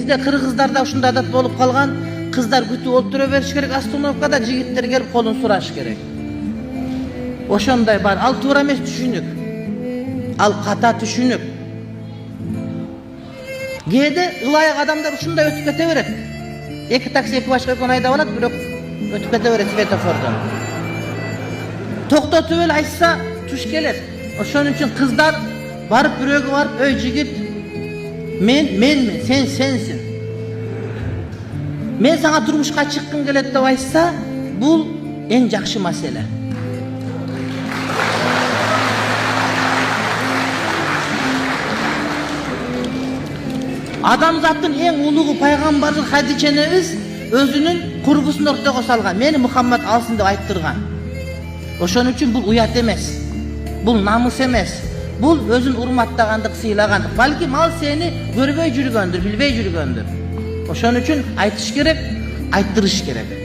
Bizde Kırgızlarda ушундай adat bolup kalgan, kızlar күтүп отура бериш керек остановкада, жигиттер келип колун сураш керек. Ошондой бар. Ал туура эмес түшүнүк. Ал ката түшүнүк. Кээде ылайык адамдар ушундай өтүп кете берет. Эки такси эки башка экөөнү айдап алат, бирок өтүп кете берет светофордон. Токтотуп эле айтса туш келет. Ошон үчүн кыздар барып бирөөгө барып, "Өй жигит, менмин, сен сенсин. Мен сага турмушка чыккым келет" деп айтса, бул эң жакшы маселе. Адамзаттын эң улугу пайгамбарыбыз Хадича энебиз өзүнүн курбусун ортого салган. Мени Мухаммад алсын деп айттырган. Ошон үчүн бул уят эмес. Бул намыс эмес. Бул өзүн урматтагандык, сыйлагандык. Балким ал сени көрбөй жүргөндүр, билбей жүргөндүр. Ошон үчүн айтыш керек, айттырыш керек.